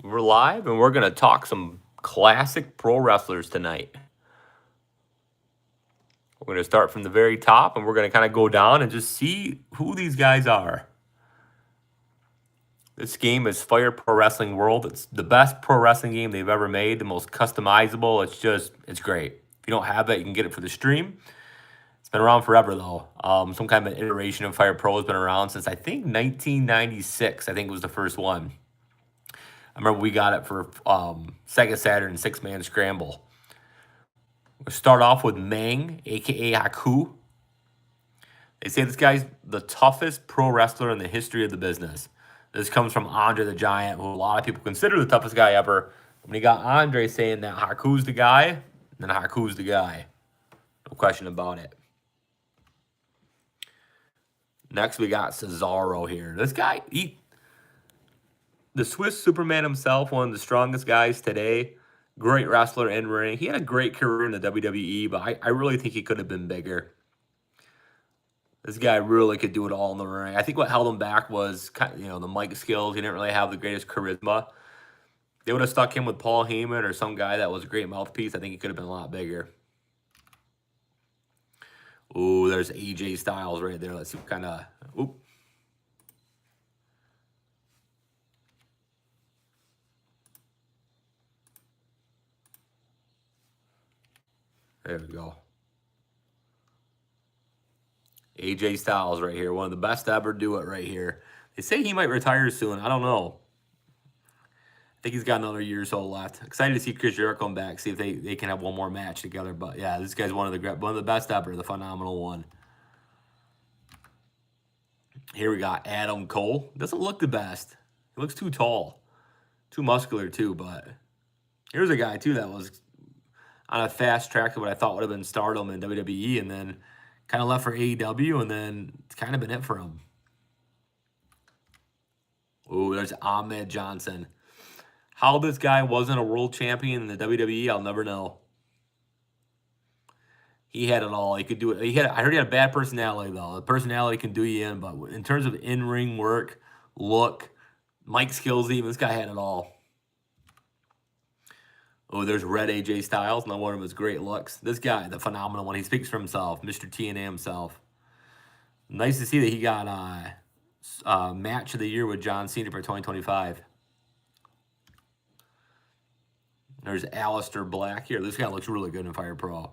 We're live and we're going to talk some classic pro wrestlers tonight. We're going to start from the very top and we're going to kind of go down and just see who these guys are. This game is Fire Pro Wrestling World. It's the best pro wrestling game they've ever made, the most customizable. It's great. If you don't have it, you can get it for the stream. It's been around forever though. Some kind of an iteration of Fire Pro has been around since I think 1996. I think it was the first one. I remember we got it for Sega Saturn 6-man scramble. We'll start off with Meng, aka Haku. They say this guy's the toughest pro wrestler in the history of the business. This comes from Andre the Giant, who a lot of people consider the toughest guy ever. When you got Andre saying that Haku's the guy, then Haku's the guy. No question about it. Next, we got Cesaro here. This guy, the Swiss Superman himself, one of the strongest guys today. Great wrestler in ring. He had a great career in the WWE, but I really think he could have been bigger. This guy really could do it all in the ring. I think what held him back was the mic skills. He didn't really have the greatest charisma. They would have stuck him with Paul Heyman or some guy that was a great mouthpiece. I think he could have been a lot bigger. Ooh, there's AJ Styles right there. Let's see what kind of... Oop. There we go. AJ Styles right here. One of the best to ever do it right here. They say he might retire soon. I don't know. I think he's got another year or so left. Excited to see Chris Jericho come back, see if they can have one more match together. But yeah, this guy's one of the best ever, the phenomenal one. Here we got Adam Cole. Doesn't look the best. He looks too tall, too muscular too. But here's a guy too that was on a fast track to what I thought would have been stardom in WWE, and then kind of left for AEW, and then it's kind of been it for him. Ooh, there's Ahmed Johnson. How this guy wasn't a world champion in the WWE, I'll never know. He had it all. He could do it. I heard he had a bad personality, though. The personality can do you in, but in terms of in-ring work, look, mic skills even, this guy had it all. Oh, there's Red AJ Styles, not one of his great looks. This guy, the phenomenal one, he speaks for himself, Mr. TNA himself. Nice to see that he got match of the year with John Cena for 2025. There's Aleister Black here. This guy looks really good in Fire Pro.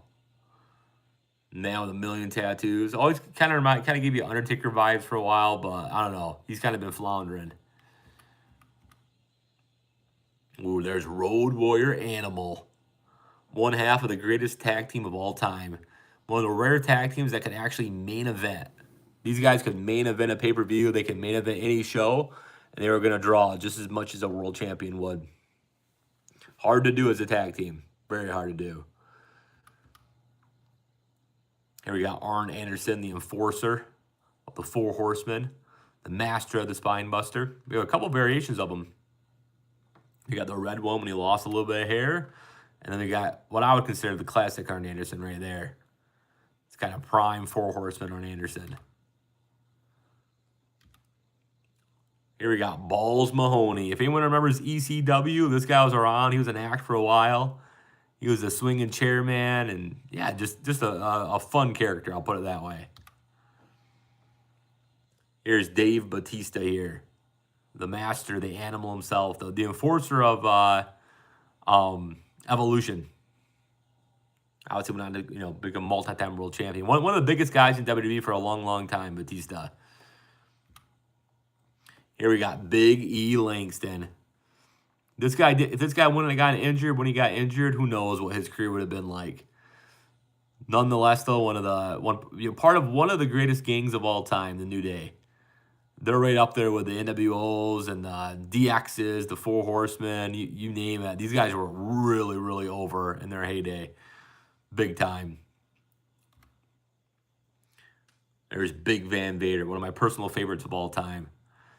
Man with a million tattoos. Always kind of give you Undertaker vibes for a while, but I don't know. He's kind of been floundering. Ooh, there's Road Warrior Animal. One half of the greatest tag team of all time. One of the rare tag teams that can actually main event. These guys could main event a pay-per-view. They can main event any show, and they were going to draw just as much as a world champion would. Hard to do as a tag team. Very hard to do. Here we got Arn Anderson, the enforcer of the Four Horsemen, the master of the Spine Buster. We have a couple variations of him. We got the red one when he lost a little bit of hair. And then we got what I would consider the classic Arn Anderson right there. It's kind of prime Four Horsemen Arn Anderson. Here we got Balls Mahoney. If anyone remembers ECW, this guy was around. He was an act for a while. He was a swinging chairman, and yeah, just a fun character, I'll put it that way. Here's Dave Batista here. The master, the animal himself, the enforcer of Evolution. Obviously went on to become multi-time world champion. One of the biggest guys in WWE for a long, long time, Batista. Here we got Big E Langston. If this guy wouldn't have gotten injured when he got injured, who knows what his career would have been like. Nonetheless, though, part of one of the greatest gangs of all time, the New Day. They're right up there with the NWOs and the DXs, the Four Horsemen, you name it. These guys were really, really over in their heyday. Big time. There's Big Van Vader, one of my personal favorites of all time.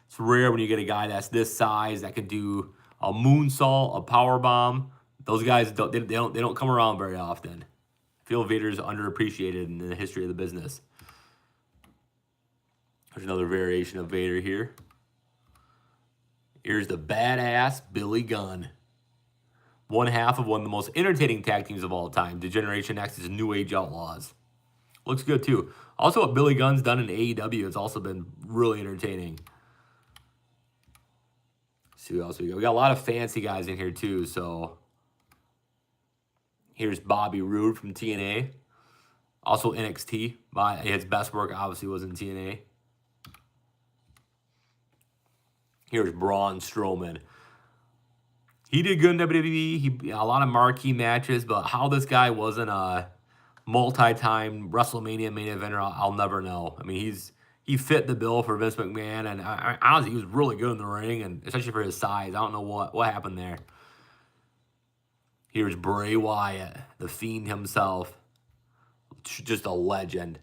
It's rare when you get a guy that's this size that can do a moonsault, a power bomb. Those guys they don't come around very often. I feel Vader's underappreciated in the history of the business. There's another variation of Vader here. Here's the badass Billy Gunn. One half of one of the most entertaining tag teams of all time, Degeneration X's New Age Outlaws. Looks good too. Also, what Billy Gunn's done in AEW has also been really entertaining. Let's see what else we got. We got a lot of fancy guys in here too. So here's Bobby Roode from TNA. Also NXT. His best work obviously was in TNA. Here's Braun Strowman. He did good in WWE. A lot of marquee matches, but how this guy wasn't a multi-time WrestleMania main eventer, I'll never know. I mean, he fit the bill for Vince McMahon, and honestly, he was really good in the ring, and especially for his size. I don't know what happened there. Here's Bray Wyatt, the Fiend himself. Just a legend.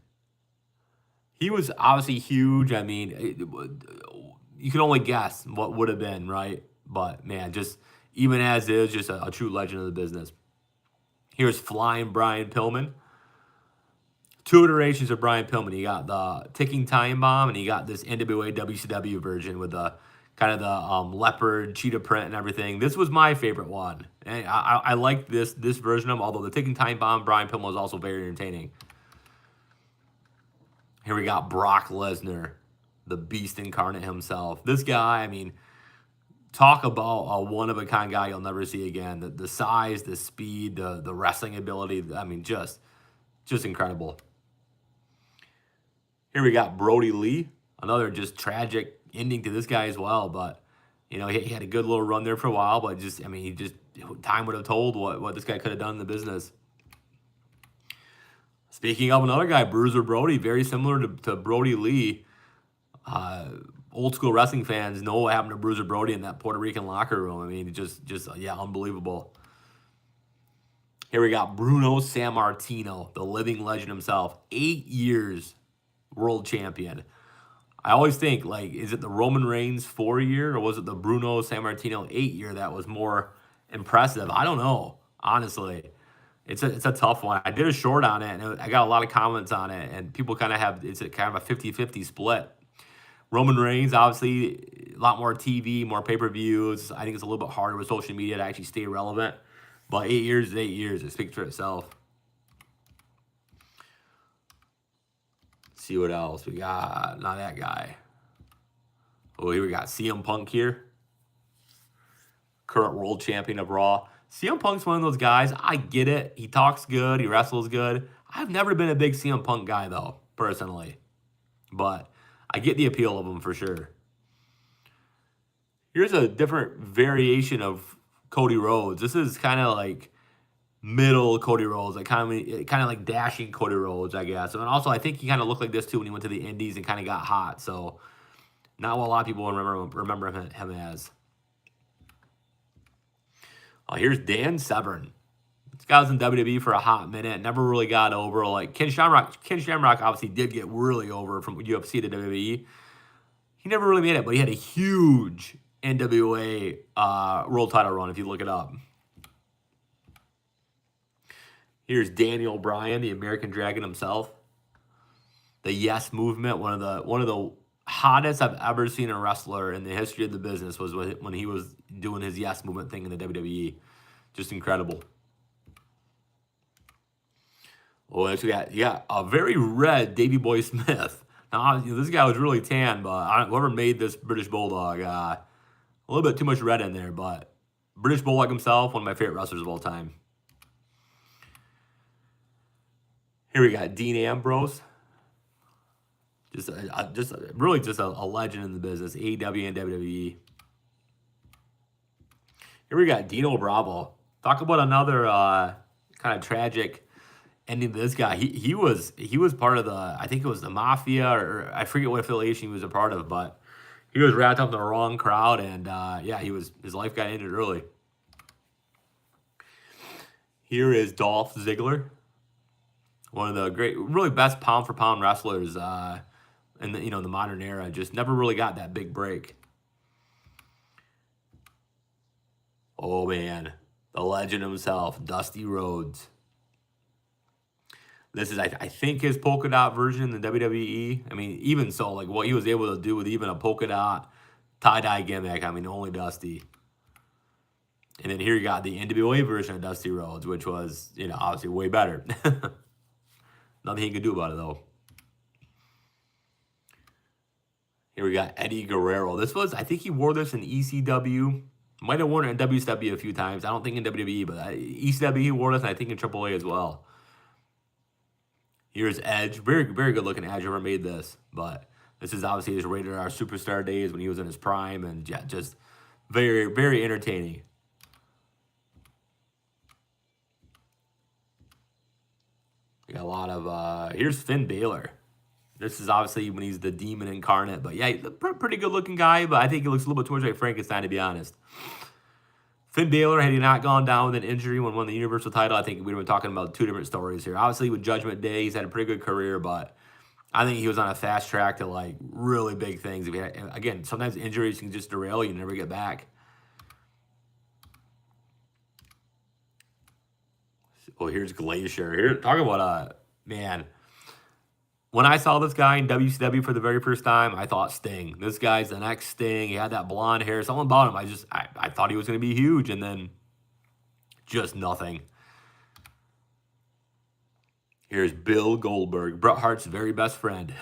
He was obviously huge. I mean, you can only guess what would have been, right? But, man, just even as is, just a true legend of the business. Here's Flying Brian Pillman. Two iterations of Brian Pillman. You got the Ticking Time Bomb, and you got this NWA WCW version with the kind of the leopard cheetah print and everything. This was my favorite one. And I like this version of him, although the Ticking Time Bomb, Brian Pillman was also very entertaining. Here we got Brock Lesnar, the beast incarnate himself. This guy, I mean, talk about a one-of-a-kind guy you'll never see again. The size, the speed, the wrestling ability, I mean, just incredible. Here we got Brody Lee, another just tragic ending to this guy as well. But, you know, he had a good little run there for a while, but just, I mean, time would have told what this guy could have done in the business. Speaking of another guy, Bruiser Brody, very similar to Brody Lee. Old school wrestling fans know what happened to Bruiser Brody in that Puerto Rican locker room. I mean, just yeah, unbelievable. Here we got Bruno Sammartino, the living legend himself. 8 years world champion. I always think, like, is it the Roman Reigns 4-year or was it the Bruno Sammartino 8-year that was more impressive? I don't know, honestly. It's a tough one. I did a short on it, and I got a lot of comments on it, and people kind of have, it's kind of a 50-50 split. Roman Reigns, obviously, a lot more TV, more pay-per-views. I think it's a little bit harder with social media to actually stay relevant. But 8 years is 8 years. It speaks for itself. Let's see what else we got. Not that guy. Oh, here we got CM Punk here. Current world champion of Raw. CM Punk's one of those guys. I get it. He talks good. He wrestles good. I've never been a big CM Punk guy, though, personally. But I get the appeal of him for sure. Here's a different variation of Cody Rhodes. This is kind of like middle Cody Rhodes, like kind of like dashing Cody Rhodes, I guess. And also, I think he kind of looked like this too when he went to the Indies and kind of got hot. So, not what a lot of people remember him as. Oh, here's Dan Severn. This guy was in WWE for a hot minute, never really got over. Like Ken Shamrock obviously did get really over from UFC to WWE. He never really made it, but he had a huge NWA world title run if you look it up. Here's Daniel Bryan, the American Dragon himself. The Yes Movement, one of the hottest I've ever seen a wrestler in the history of the business was when he was doing his Yes Movement thing in the WWE. Just incredible. Oh, actually, yeah, a very red Davey Boy Smith. Now, this guy was really tan, but whoever made this British Bulldog, a little bit too much red in there, but British Bulldog himself, one of my favorite wrestlers of all time. Here we got Dean Ambrose. Just a legend in the business, AEW and WWE. Here we got Dino Bravo. Talk about another kind of tragic ending to this guy. He was part of the, I think it was the Mafia, or I forget what affiliation he was a part of, but he was wrapped up in the wrong crowd, and yeah, his life got ended early. Here is Dolph Ziggler, one of the really best pound for pound wrestlers in the modern era. Just never really got that big break. Oh man, the legend himself, Dusty Rhodes. This is, I think, his polka dot version in the WWE. I mean, even so, like what he was able to do with even a polka dot Tie-dye gimmick. I mean, only Dusty. And then here you got the NWA version of Dusty Rhodes, which was, obviously way better. Nothing he could do about it, though. Here we got Eddie Guerrero. I think he wore this in ECW. Might have worn it in WCW a few times. I don't think in WWE, but ECW he wore this, and I think in AAA as well. Here's Edge. Very, very good looking Edge. Ever made this, but this is obviously his Rated R Superstar days when he was in his prime, and yeah, just very, very entertaining. We got a lot of, here's Finn Balor. This is obviously when he's the demon incarnate, but yeah, he's a pretty good looking guy, but I think he looks a little bit towards like Frankenstein, to be honest. Finn Balor, had he not gone down with an injury when won the Universal title, I think we'd have been talking about two different stories here. Obviously, with Judgment Day, he's had a pretty good career, but I think he was on a fast track to like really big things. Again, sometimes injuries can just derail you and never get back. Oh, here's Glacier. Here, talk about man. When I saw this guy in WCW for the very first time, I thought Sting. This guy's the next Sting. He had that blonde hair. Something about him, I thought he was going to be huge, and then just nothing. Here's Bill Goldberg, Bret Hart's very best friend.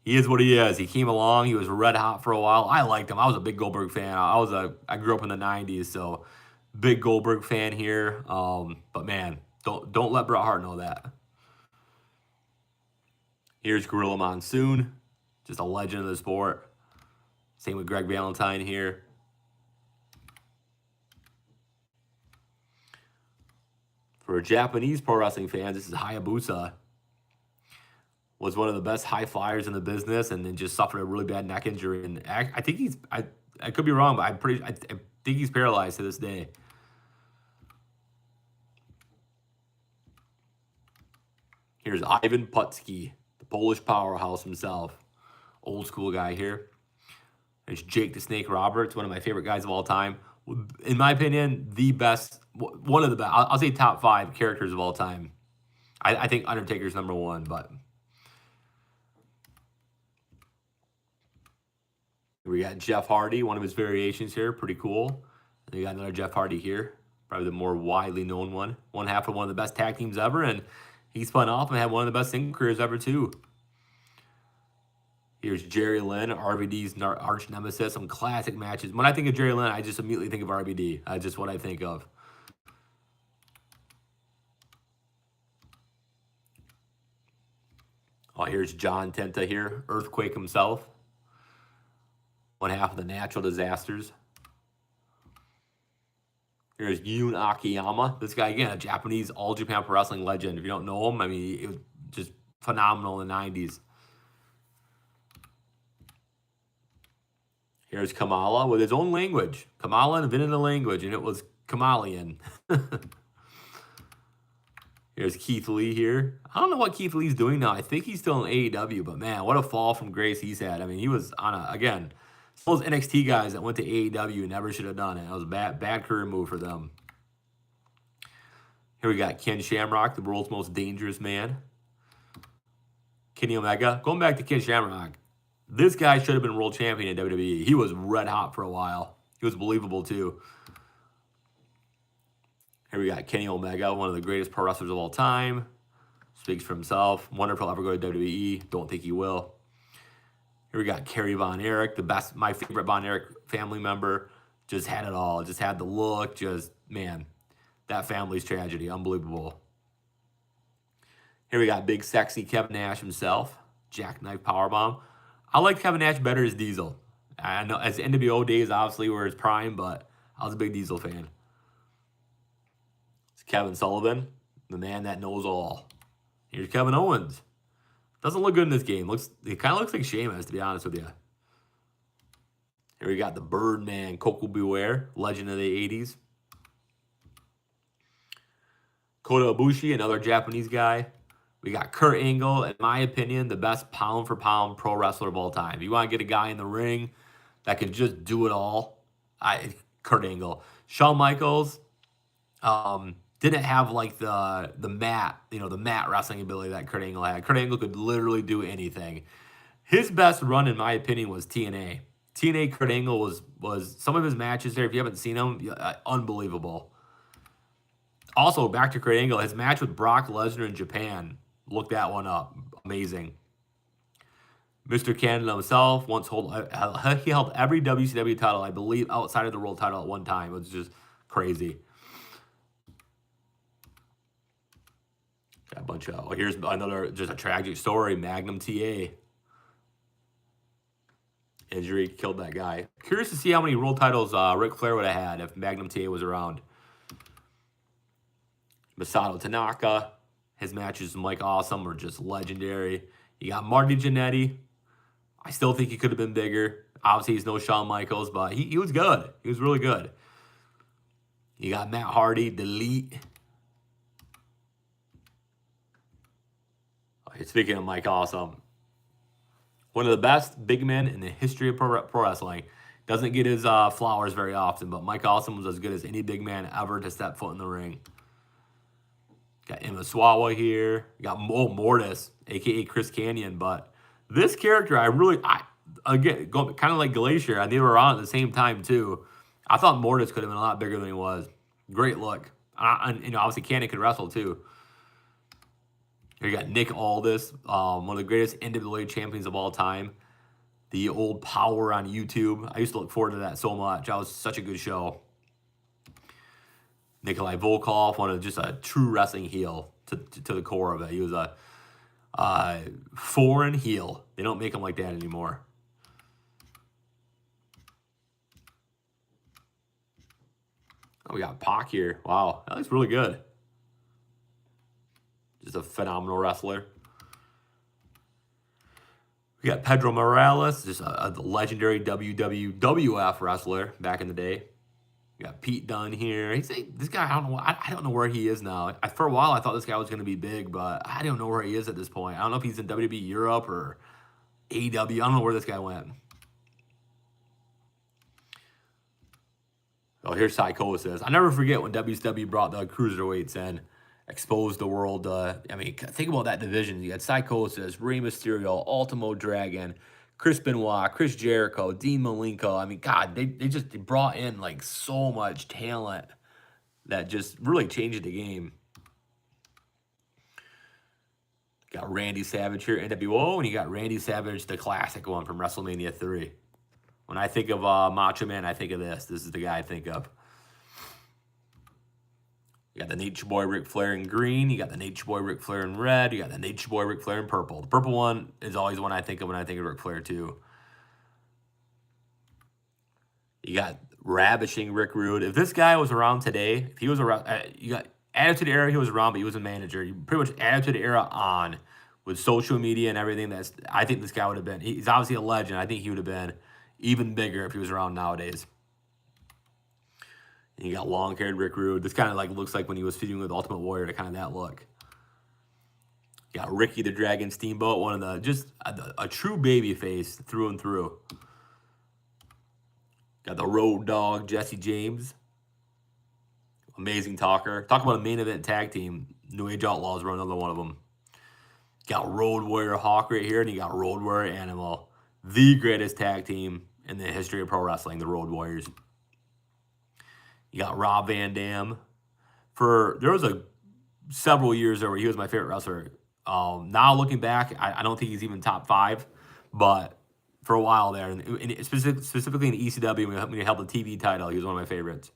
He is what he is. He came along. He was red hot for a while. I liked him. I was a big Goldberg fan. I grew up in the '90s, so big Goldberg fan here. But man, don't let Bret Hart know that. Here's Gorilla Monsoon, just a legend of the sport. Same with Greg Valentine here. For Japanese pro wrestling fans, this is Hayabusa. Was one of the best high flyers in the business, and then just suffered a really bad neck injury. And I think I could be wrong, but I think he's paralyzed to this day. Here's Ivan Putski, the Polish powerhouse himself. Old school guy here. There's Jake the Snake Roberts, one of my favorite guys of all time. In my opinion, the best, one of the best, I'll say top 5 characters of all time. I think Undertaker's number 1, but we got Jeff Hardy, one of his variations here, pretty cool. And we got another Jeff Hardy here, probably the more widely known one. One half of one of the best tag teams ever, and he spun off and had one of the best single careers ever, too. Here's Jerry Lynn, RVD's arch nemesis, some classic matches. When I think of Jerry Lynn, I just immediately think of RVD. That's just what I think of. Oh, here's John Tenta here, Earthquake himself. One half of the Natural Disasters. Here's Yun Akiyama. This guy, again, a Japanese All Japan Pro Wrestling legend. If you don't know him, I mean, it was just phenomenal in the 90s. Here's Kamala with his own language. Kamala invented a language, and it was Kamalian. Here's Keith Lee here. I don't know what Keith Lee's doing now. I think he's still in AEW, but man, what a fall from grace he's had. I mean, he was on again, those NXT guys that went to AEW never should have done it. That was a bad career move for them. Here we got Ken Shamrock, the world's most dangerous man. Kenny Omega. Going back to Ken Shamrock, this guy should have been world champion in WWE. He was red hot for a while. He was believable, too. Here we got Kenny Omega, one of the greatest pro wrestlers of all time. Speaks for himself. Wonder if he'll ever go to WWE. Don't think he will. Here we got Kerry Von Erich, the best, my favorite Von Erich family member. Just had it all. Just had the look. Just, man, that family's tragedy. Unbelievable. Here we got big, sexy Kevin Nash himself. Jackknife powerbomb. I like Kevin Nash better as Diesel. I know as NWO days obviously were his prime, but I was a big Diesel fan. It's Kevin Sullivan, the man that knows all. Here's Kevin Owens. Doesn't look good in this game. It kind of looks like Sheamus, to be honest with you. Here we got the Birdman, Koko Beware, legend of the 80s. Kota Ibushi, another Japanese guy. We got Kurt Angle, in my opinion, the best pound-for-pound pro wrestler of all time. If you want to get a guy in the ring that can just do it all, Kurt Angle. Shawn Michaels didn't have like the mat, the mat wrestling ability that Kurt Angle had. Kurt Angle could literally do anything. His best run, in my opinion, was TNA. TNA Kurt Angle was some of his matches there. If you haven't seen them, unbelievable. Also, back to Kurt Angle, his match with Brock Lesnar in Japan. Look that one up. Amazing. Mr. Canada himself once he held every WCW title, I believe, outside of the world title at one time. It was just crazy. Got a bunch of. Oh, here's another just a tragic story. Magnum TA. Injury killed that guy. Curious to see how many world titles Ric Flair would have had if Magnum TA was around. Masato Tanaka. His matches with Mike Awesome were just legendary. You got Marty Jannetty. I still think he could have been bigger. Obviously, he's no Shawn Michaels, but he was good. He was really good. You got Matt Hardy, Delete. Speaking of Mike Awesome, one of the best big men in the history of pro wrestling. Doesn't get his flowers very often, but Mike Awesome was as good as any big man ever to step foot in the ring. Got Imaswawa here. You got Mortis, a.k.a. Chris Kanyon, but this character, again, kind of like Glacier, and they were on at the same time, too. I thought Mortis could have been a lot bigger than he was. Great look. And obviously, Kanyon could wrestle, too. Here you got Nick Aldis, one of the greatest NWA champions of all time. The old Power on YouTube. I used to look forward to that so much. That was such a good show. Nikolai Volkov, just a true wrestling heel to the core of it. He was a foreign heel. They don't make them like that anymore. Oh, we got Pac here. Wow, that looks really good. Just a phenomenal wrestler. We got Pedro Morales, just a legendary WWF wrestler back in the day. We got Pete Dunne here. This guy, I don't know where he is now. For a while, I thought this guy was going to be big, but I don't know where he is at this point. I don't know if he's in WWE Europe or AEW. I don't know where this guy went. Oh, here's Psychosis. I never forget when WCW brought the cruiserweights in, exposed the world. Think about that division. You had Psychosis, Rey Mysterio, Ultimo Dragon, Chris Benoit, Chris Jericho, Dean Malenko. God, they brought in like so much talent that just really changed the game. Got Randy Savage here, NWO, and you got Randy Savage, the classic one from WrestleMania 3. When I think of Macho Man, I think of this. This is the guy I think of. You got the Nature Boy Ric Flair in green. You got the Nature Boy Ric Flair in red. You got the Nature Boy Ric Flair in purple. The purple one is always one I think of when I think of Ric Flair, too. You got ravishing Rick Rude. If this guy was around today, if he was around, you got Attitude Era, he was around, but he was a manager. You pretty much Attitude Era on with social media and everything. I think this guy would have been. He's obviously a legend. I think he would have been even bigger if he was around nowadays. And you got long-haired Rick Rude. This kind of looks like when he was feuding with Ultimate Warrior, kind of that look. You got Ricky the Dragon Steamboat, one of the just a true baby face through and through. Got the Road Dogg Jesse James, amazing talker. Talk about a main event tag team. New Age Outlaws were another one of them. Got Road Warrior Hawk right here, and you got Road Warrior Animal, the greatest tag team in the history of pro wrestling, the Road Warriors. You got Rob Van Dam. There was several years there where he was my favorite wrestler. Now looking back, I don't think he's even top 5, but for a while there, and specifically in ECW when he held the TV title, he was one of my favorites.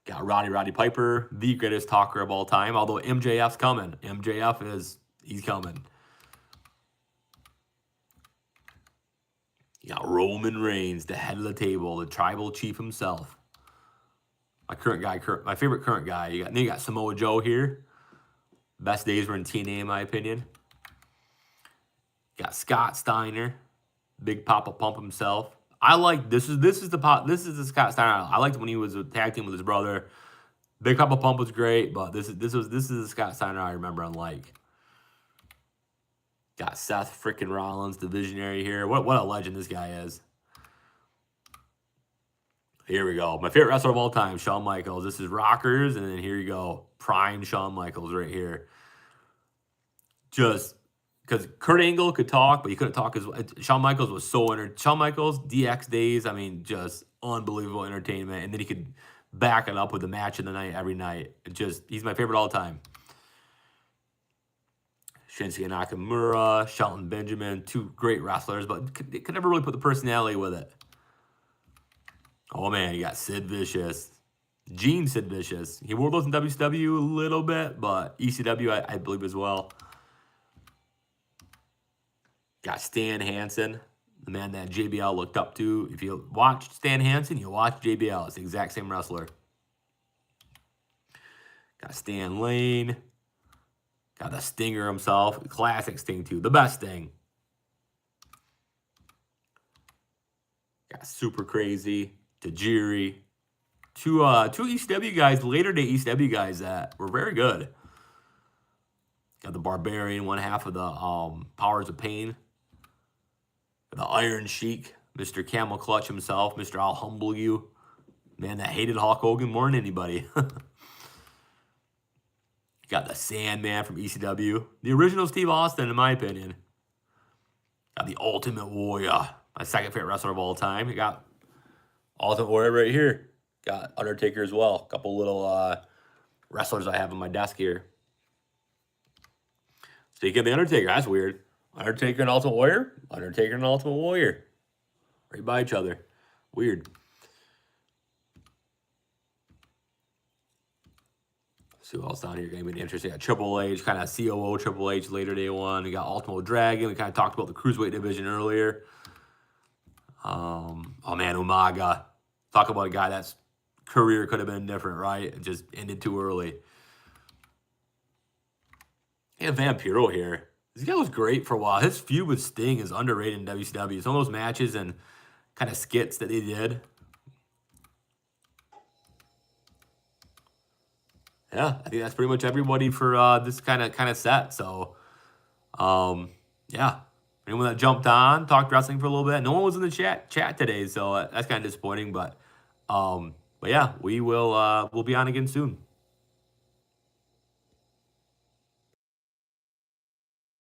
Got Roddy Piper, the greatest talker of all time. Although MJF's coming, he's coming. You got Roman Reigns, the head of the table, the tribal chief himself. My favorite current guy. Then you got Samoa Joe here. Best days were in TNA, in my opinion. You got Scott Steiner, Big Papa Pump himself. I like this is the Scott Steiner. I liked when he was a tag team with his brother. Big Papa Pump was great, but this is the Scott Steiner I remember and like. Got Seth freaking Rollins, the Visionary here. What a legend this guy is. Here we go. My favorite wrestler of all time, Shawn Michaels. This is Rockers, and then here you go. Prime Shawn Michaels right here. Just because Kurt Angle could talk, but he couldn't talk as well. Shawn Michaels was Shawn Michaels, DX days, I mean, just unbelievable entertainment. And then he could back it up with the match of the night every night. He's my favorite all time. Shinsuke Nakamura, Shelton Benjamin, two great wrestlers, but could never really put the personality with it. Oh man, you got Sid Vicious. Gene Sid Vicious. He wore those in WCW a little bit, but ECW, I believe as well. Got Stan Hansen, the man that JBL looked up to. If you watch Stan Hansen, you watch JBL. It's the exact same wrestler. Got Stan Lane. Got the Stinger himself. Classic Sting, too. The best Sting. Got Super Crazy. Tajiri. Two ECW guys, later day ECW guys that were very good. Got the Barbarian, one half of the Powers of Pain. The Iron Sheik, Mr. Camel Clutch himself, Mr. I'll Humble You. Man that hated Hulk Hogan more than anybody. Got the Sandman from ECW. The original Steve Austin, in my opinion. Got the Ultimate Warrior, my second favorite wrestler of all time. You got Ultimate Warrior right here. Got Undertaker as well. A couple little wrestlers I have on my desk here. Speaking of the Undertaker, that's weird. Undertaker and Ultimate Warrior. Undertaker and Ultimate Warrior. Right by each other. Weird. See what else down here. Going to be interesting. Got Triple H, kind of COO Triple H, later day one. We got Ultimo Dragon. We kind of talked about the Cruiserweight division earlier. Oh man, Umaga. Talk about a guy that's career could have been different, right? It just ended too early. And Vampiro here. This guy was great for a while. His feud with Sting is underrated in WCW. Some of those matches and kind of skits that they did. Yeah, I think that's pretty much everybody for this kind of set. So, yeah. Anyone that jumped on, talked wrestling for a little bit. No one was in the chat today, so that's kind of disappointing. But yeah, we'll be on again soon.